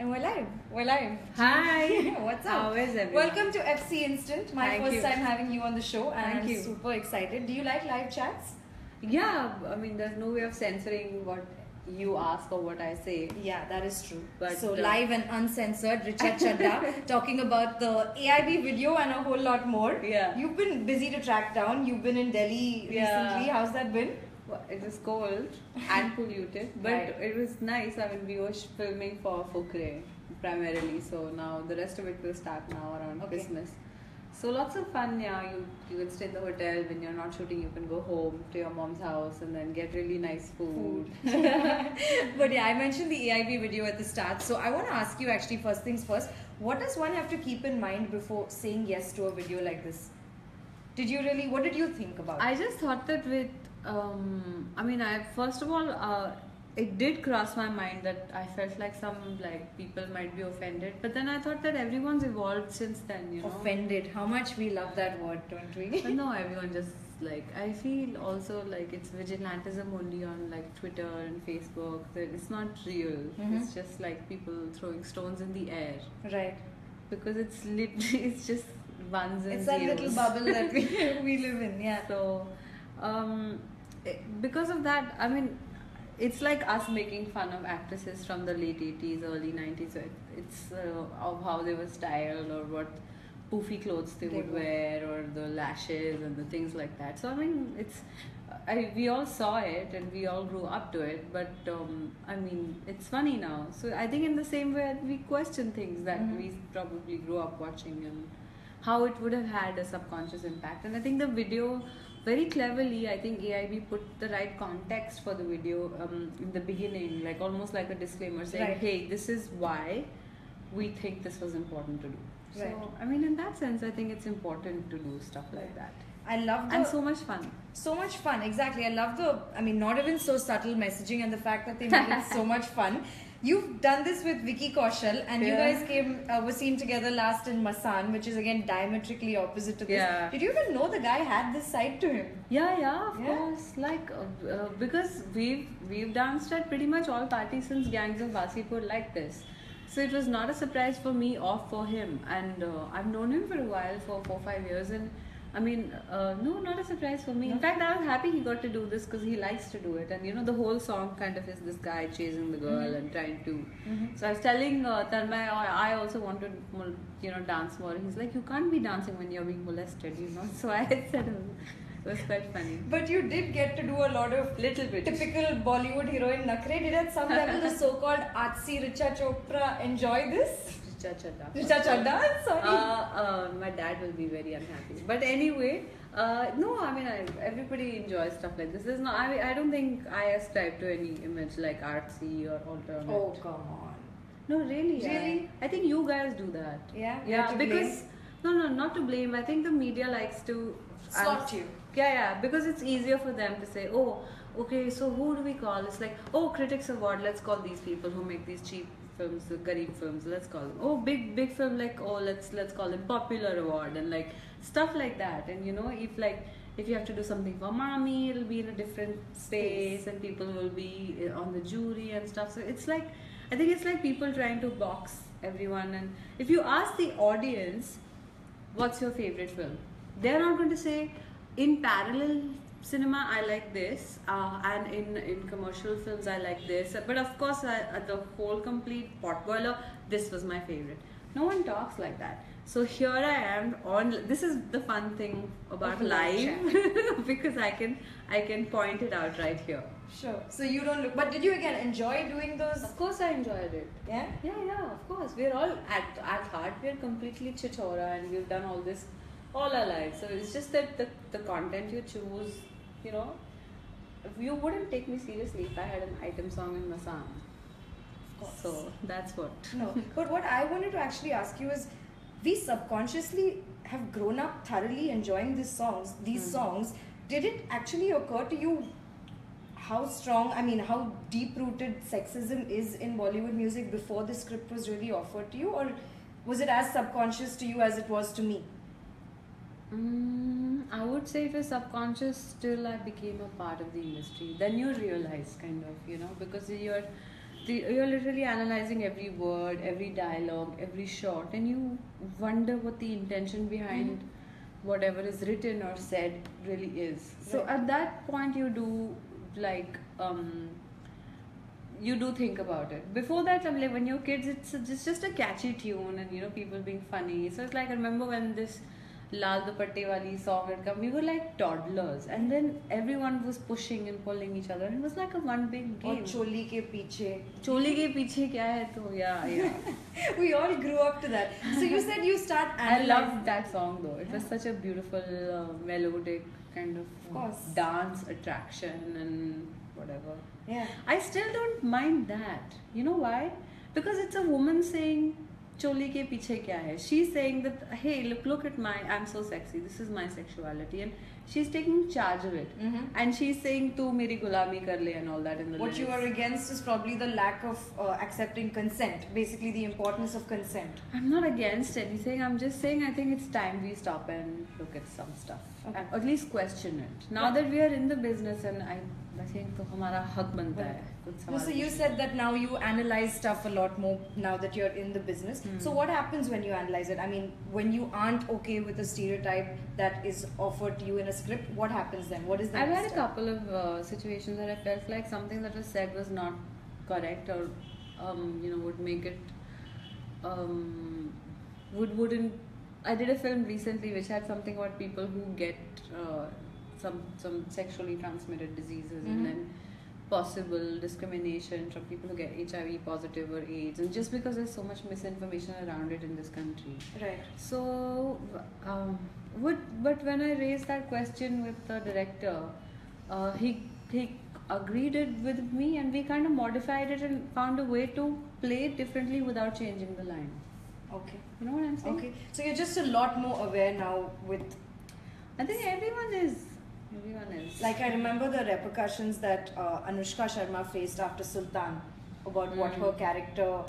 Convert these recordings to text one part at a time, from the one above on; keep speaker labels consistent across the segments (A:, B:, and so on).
A: And we're live. We're live.
B: Hi.
A: What's up?
B: How is everyone?
A: Welcome to FC Instant. My
B: Thank
A: first
B: you.
A: time having you on the show, and
B: Thank
A: I'm
B: you.
A: super excited. Do you like live chats?
B: Yeah, I mean, there's no way of censoring what you ask or what I say.
A: Yeah, that is true.
B: But,
A: so live and uncensored, Richa Chadda talking about the AIB video and a whole lot more.
B: Yeah.
A: You've been busy to track down. You've been in Delhi recently. How's that been?
B: Well, it was cold and polluted, but
A: Right.
B: it was nice. I mean, we were filming for Fukre primarily, so now the rest of it will start now around Christmas. So lots of fun, yeah. You can stay in the hotel. When you're not shooting, you can go home to your mom's house and then get really nice food.
A: But yeah, I mentioned the AIB video at the start. So I want to ask you actually, first things first, what does one have to keep in mind before saying yes to a video like this? What did you think about it?
B: I just thought that first of all, it did cross my mind that I felt like some people might be offended, but then I thought that everyone's evolved since then, you know.
A: Offended. How much we love that word, don't we?
B: But no, everyone just I feel also like it's vigilantism only on Twitter and Facebook. That it's not real.
A: Mm-hmm.
B: It's just people throwing stones in the air.
A: Right.
B: Because it's literally it's just ones and
A: It's
B: zeros.
A: that little bubble that we live in. Yeah.
B: So, because of that, I mean, it's like us making fun of actresses from the late 80s, early 90s. So it's of how they were styled or what poofy clothes they would wear or the lashes and the things like that. So, I mean, we all saw it and we all grew up to it, but I mean, it's funny now. So, I think in the same way we question things that we probably grew up watching and how it would have had a subconscious impact. And I think the video, very cleverly, I think AIB put the right context for the video in the beginning, almost like a disclaimer saying, hey, this is why we think this was important to do.
A: Right.
B: So, I mean, in that sense, I think it's important to do stuff like that.
A: I love
B: and so much fun.
A: So much fun, exactly. I love not even so subtle messaging and the fact that they made it so much fun. You've done this with Vicky Kaushal, and you guys were seen together last in Masan, which is again diametrically opposite to this.
B: Yeah.
A: Did you even know the guy had this side to him?
B: Yeah, of course. Because we've danced at pretty much all parties since Gangs of Wasipur like this. So it was not a surprise for me or for him. And I've known him for a while, for 4-5 years, and I mean, no, not a surprise for me.
A: No.
B: In fact, I was happy he got to do this because he likes to do it. And you know, the whole song kind of is this guy chasing the girl and trying to. So I was telling Tanmay, I also want to, dance more. He's like, you can't be dancing when you're being molested, So I said, it was quite funny.
A: But you did get to do a lot of typical Bollywood heroine nakre. Did at some level the so-called artsy Richa Chopra enjoy this? Richa Chadda, sorry.
B: My dad will be very unhappy. But anyway, no, I mean, everybody enjoys stuff like this. There's no, I don't think I ascribe to any image like artsy or alternate.
A: Oh, come on.
B: No, really.
A: Really?
B: I think you guys do that.
A: Yeah?
B: Yeah, because... No, not to blame. I think the media likes to...
A: slot you.
B: Yeah, because it's easier for them to say, oh, okay, so who do we call? It's like, oh, Critics Award, let's call these people who make these cheap films, the Garib films, let's call them. Oh, big film, let's call them Popular Award and stuff like that. And if you have to do something for Mommy, it'll be in a different space and people will be on the jury and stuff. So it's I think it's like people trying to box everyone. And if you ask the audience, what's your favorite film? They're not going to say, in parallel cinema I like this, and in commercial films I like this, but of course the whole complete potboiler, this was my favorite. No one talks like that. So here I am this is the fun thing about live because I can point it out right here.
A: Sure. So you don't look, but did you again enjoy doing those?
B: Of course I enjoyed it.
A: Yeah,
B: of course. We're all at heart we're completely chichora and we've done all this all our lives. So it's just that the content you choose, you wouldn't take me seriously if I had an item song in Masan.
A: Of course.
B: So that's what.
A: No, but what I wanted to actually ask you is, we subconsciously have grown up thoroughly enjoying these songs. Did it actually occur to you how deep-rooted sexism is in Bollywood music before the script was really offered to you, or was it as subconscious to you as it was to me?
B: I would say it was subconscious till I became a part of the industry. Then you realize, because you're literally analyzing every word, every dialogue, every shot, and you wonder what the intention behind whatever is written or said really is. So
A: Right.
B: at that point, you do like you do think about it. Before that, I'm like, when you're kids, it's just a catchy tune and you know people being funny. So it's like I remember when this Lal Dupatte wali song had come, we were like toddlers, and then everyone was pushing and pulling each other, and it was like a one big
A: Or
B: game.
A: Choli ke Piche.
B: Choli ke piche kya hai? To yeah.
A: We all grew up to that. So you said you start
B: I
A: analyzing.
B: loved that song though. It was such a beautiful, melodic kind of
A: course.
B: dance attraction and whatever.
A: Yeah.
B: I still don't mind that. You know why? Because it's a woman saying, "Choli ke piche kya hai?" She's saying that, "Hey, look at I'm so sexy. This is my sexuality," and she's taking charge of it.
A: Mhm.
B: And she's saying, "Tu meri gulami kar le," and all that in the
A: What you
B: lyrics.
A: are against is probably the lack of accepting consent. Basically, the importance of consent.
B: I'm not against anything. I'm just saying I think it's time we stop and look at some stuff.
A: Okay.
B: At least question it. Now that we are in the business, and I think तो हमारा हक बनता है कुछ
A: No,
B: सवाल
A: so you said that now you analyze stuff a lot more now that you're in the business. So what happens when you analyze it? I mean, when you aren't okay with a stereotype that is offered to you in a script, what happens then? What is the
B: I've
A: next
B: had a
A: step?
B: couple of situations where I felt like something that was said was not correct or would make it wouldn't. I did a film recently which had something about people who get some sexually transmitted diseases and then possible discrimination from people who get HIV positive or AIDS, and just because there's so much misinformation around it in this country.
A: Right.
B: So, but when I raised that question with the director, he agreed it with me, and we kind of modified it and found a way to play it differently without changing the line.
A: Okay.
B: You know what I'm saying?
A: Okay. So you're just a lot more aware now with.
B: I think everyone is. Everyone is.
A: Like I remember the repercussions that Anushka Sharma faced after Sultan about what her character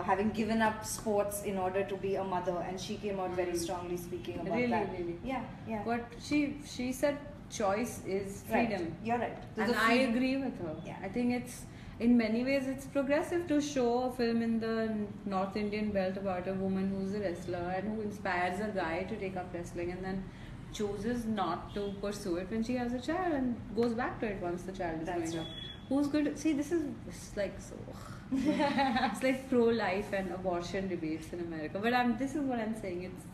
A: having given up sports in order to be a mother, and she came out very strongly speaking about that.
B: Really.
A: Yeah, yeah.
B: But she said choice is freedom.
A: Right. You're right.
B: And I agree with her.
A: Yeah.
B: I think it's in many ways it's progressive to show a film in the North Indian belt about a woman who's a wrestler and who inspires a guy to take up wrestling and then chooses not to pursue it when she has a child and goes back to it once the child is
A: That's
B: growing
A: right.
B: up. Who's going to see? It's like so. It's like pro-life and abortion debates in America. But this is what I'm saying. It's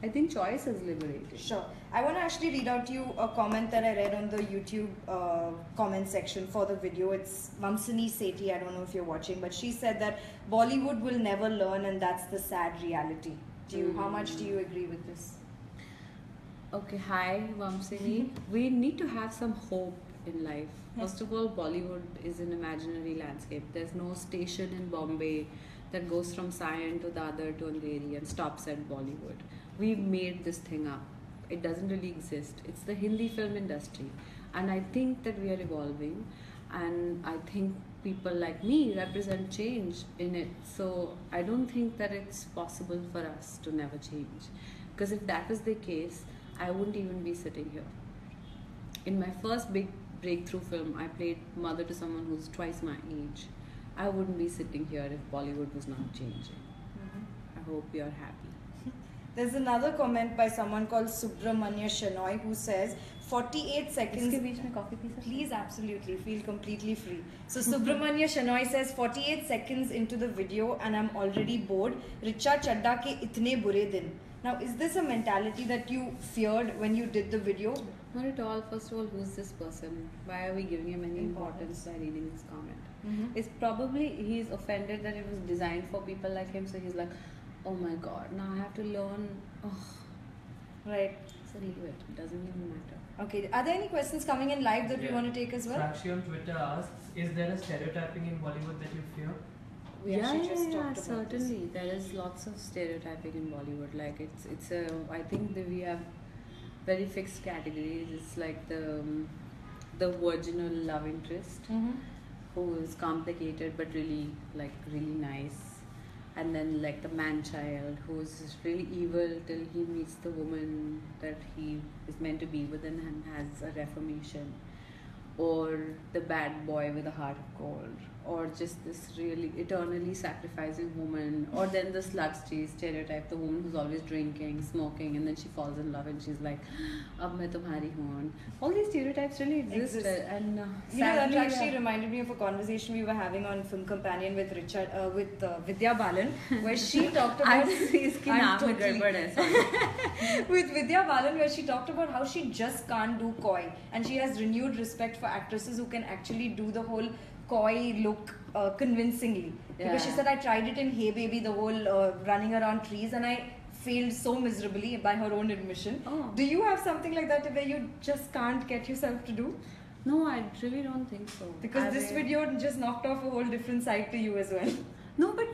B: I think choice is liberating.
A: Sure. I want to actually read out to you a comment that I read on the YouTube comment section for the video. It's Mamsini Sethi. I don't know if you're watching, but she said that Bollywood will never learn, and that's the sad reality. How much do you agree with this?
B: Okay, hi Vamsini. We need to have some hope in life. First of all, Bollywood is an imaginary landscape. There's no station in Bombay that goes from Sion to Dadar to Andheri and stops at Bollywood. We've made this thing up. It doesn't really exist. It's the Hindi film industry. And I think that we are evolving. And I think people like me represent change in it. So I don't think that it's possible for us to never change. Because if that was the case, I wouldn't even be sitting here. In my first big breakthrough film, I played mother to someone who's twice my age. I wouldn't be sitting here if Bollywood was not changing. I hope you're happy.
A: There's another comment by someone called Subramanya Shenoy who says 48 seconds.
B: इसके बीच में coffee P सकते हैं?
A: Please, absolutely, feel completely free. So Subramanya Shenoy says 48 seconds into the video and I'm already bored. Richa Chadda ke itne bure din. Now, is this a mentality that you feared when you did the video?
B: Not at all. First of all, who's this person? Why are we giving him any importance by reading this comment? It's probably he's offended that it was designed for people like him, so he's like, oh my god, now I have to learn. Oh.
A: Right.
B: So leave it. It doesn't even matter.
A: Okay. Are there any questions coming in live that we want to take as well?
C: Sakshi on Twitter asks, is there a stereotyping in Bollywood that you fear?
A: We actually just talked about
B: certainly.
A: this.
B: There is lots of stereotyping in Bollywood. Like it's a. I think that we have very fixed categories. It's like the virginal love interest who is complicated but really nice, and then like the man child who is really evil till he meets the woman that he is meant to be with and has a reformation, or the bad boy with a heart of gold, or just this really eternally sacrificing woman, or then the slut stereotype, the woman who's always drinking, smoking, and then she falls in love and she's like, "Ab main tumhari hoon." All these stereotypes really exist. And
A: you know, that actually reminded me of a conversation we were having on Film Companion with Vidya Balan, where she talked about with Vidya Balan, where she talked about how she just can't do coy, and she has renewed respect for actresses who can actually do the whole coy look convincingly. Because she said, I tried it in Hey Baby, the whole running around trees, and I failed so miserably, by her own admission. Do you have something like that where you just can't get yourself to do?
B: No, I really don't think so.
A: Because this video just knocked off a whole different side to you as well.
B: No, but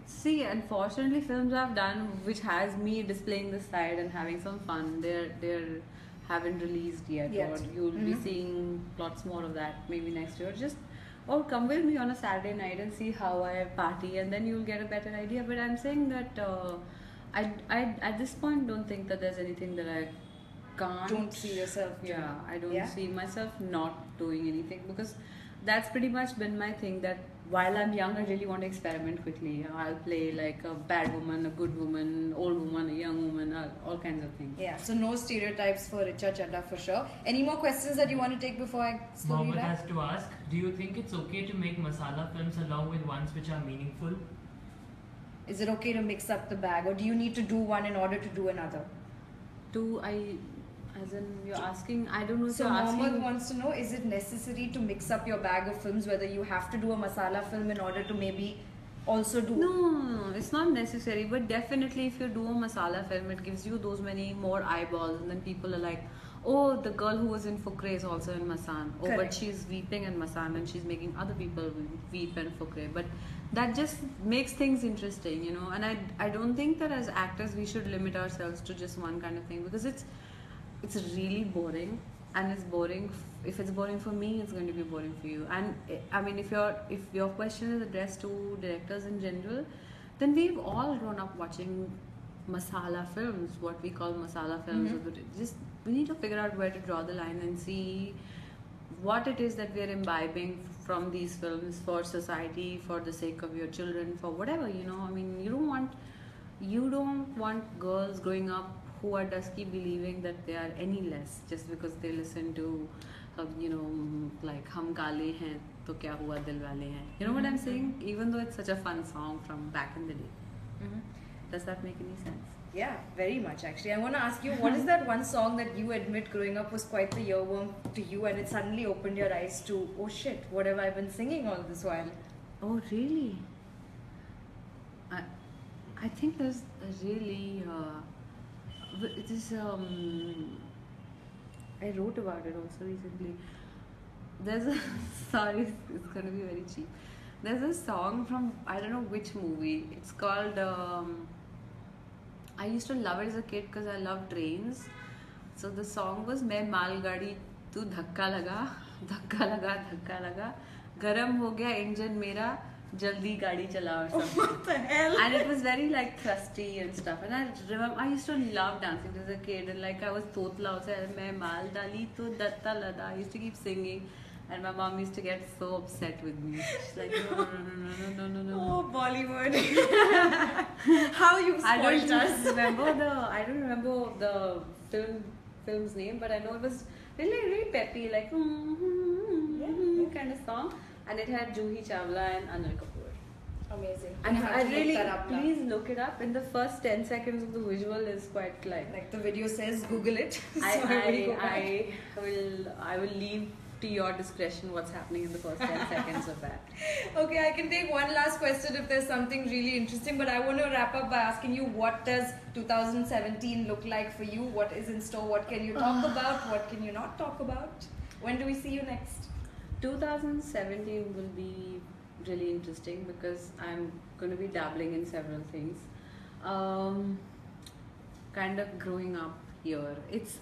B: see, unfortunately, films I've done which has me displaying this side and having some fun, they're haven't released yet. Or you'll be seeing lots more of that maybe next year. Just come with me on a Saturday night and see how I party, and then you'll get a better idea. But I'm saying that I at this point don't think that there's anything that I
A: don't see yourself doing.
B: I don't see myself not doing anything, because that's pretty much been my thing, that while I'm young, I really want to experiment quickly. I'll play like a bad woman, a good woman, old woman, a young woman, all kinds of things.
A: Yeah, so no stereotypes for Richa Chadda for sure. Any more questions that you want to take before I slowly
C: Mohammed
A: wrap?
C: has to ask, do you think it's okay to make masala films along with ones which are meaningful?
A: Is it okay to mix up the bag, or do you need to do one in order to do another?
B: As in, you're asking, I don't know if
A: So
B: you're asking.
A: Mohammed wants to know, is it necessary to mix up your bag of films, whether you have to do a masala film in order to maybe also do...
B: No, it's not necessary, but definitely if you do a masala film, it gives you those many more eyeballs, and then people are like, oh, the girl who was in Fukre is also in Masan. Oh,
A: Correct.
B: but she's weeping in Masan and she's making other people weep in Fukre. But that just makes things interesting, you know. And I don't think that as actors we should limit ourselves to just one kind of thing, because it's really boring, and it's boring. If it's boring for me, it's going to be boring for you. And I mean, if your question is addressed to directors in general, then we've all grown up watching masala films, what we call masala films. Just we need to figure out where to draw the line and see what it is that we're imbibing from these films for society, for the sake of your children, for whatever, you know. I mean, you don't want girls growing up who are dusky believing that they are any less just because they listen to you know, like hum kale hain to kya hua dil wale hain, you know what I'm saying, even though it's such a fun song from back in the day. Does that make any sense?
A: Yeah, very much actually. I want to ask you, what is that one song that you admit growing up was quite the earworm to you, and it suddenly opened your eyes to, oh shit, what have I been singing all this while?
B: Oh really? I think there's a really it is I wrote about it also recently. There's a sorry, it's gonna be very cheap. There's a song from I don't know which movie. It's called I used to love it as a kid because I love trains. So the song was "Main मालगाड़ी तू धक्का लगा धक्का लगा धक्का लगा गरम हो गया इंजन मेरा जल्दी गाड़ी चला" or something.
A: What the hell?
B: And it was very like thrusty and stuff. And I remember I used to love dancing as a kid, and like I was totla also. "Main माल डाली तो दत्ता लगा." I used to keep singing. And my mom used to get so upset with me. She's like, no.
A: Oh, Bollywood. How you spoiled us.
B: I don't remember the film's name, but I know it was really peppy, like kind of song. And it had Juhi Chawla and Anil Kapoor.
A: Amazing.
B: And
A: You have
B: I
A: to look
B: really,
A: that up now.
B: please look it up. In the first 10 seconds of the visual is quite
A: Like the video says, Google it.
B: I will leave to your discretion what's happening in the first 10 seconds of that.
A: Okay, I can take one last question if there's something really interesting, but I want to wrap up by asking you, what does 2017 look like for you? What is in store? What can you talk about? What can you not talk about? When do we see you next?
B: 2017 will be really interesting because I'm going to be dabbling in several things. Kind of growing up here. It's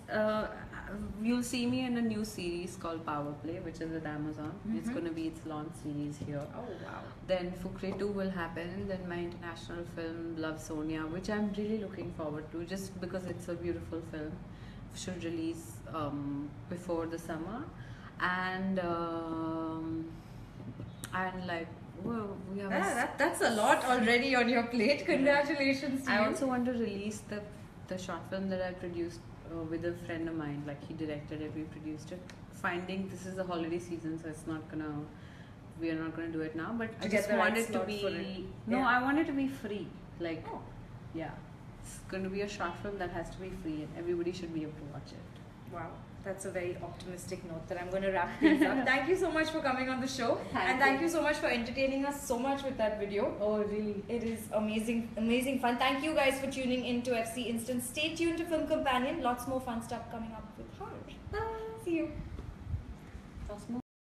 B: you'll see me in a new series called Power Play, which is with Amazon. It's going to be its launch series here.
A: Oh wow.
B: Then Fukre 2 will happen. Then my international film Love Sonia, which I'm really looking forward to, just because it's a beautiful film. Should release before the summer, and like well, we have.
A: That's a lot already on your plate. Congratulations to
B: I
A: you.
B: also want to release the short film that I produced with a friend of mine. Like he directed it, we produced it. Finding this is the holiday season, so it's not gonna. We are not gonna do it now, but I
A: get
B: just
A: the
B: want
A: right
B: it to
A: slot
B: be.
A: for it.
B: No,
A: Yeah.
B: I want it to be free. Like,
A: Oh.
B: yeah, it's going to be a short film that has to be free, and everybody should be able to watch it.
A: Wow, that's a very optimistic note that I'm going to wrap things up. Thank you so much for coming on the show. Thank you so much for entertaining us so much with that video.
B: Oh, really?
A: It is amazing, amazing fun. Thank you guys for tuning in to FC Instant. Stay tuned to Film Companion. Lots more fun stuff coming up with her. Bye. See you.
B: Lots more.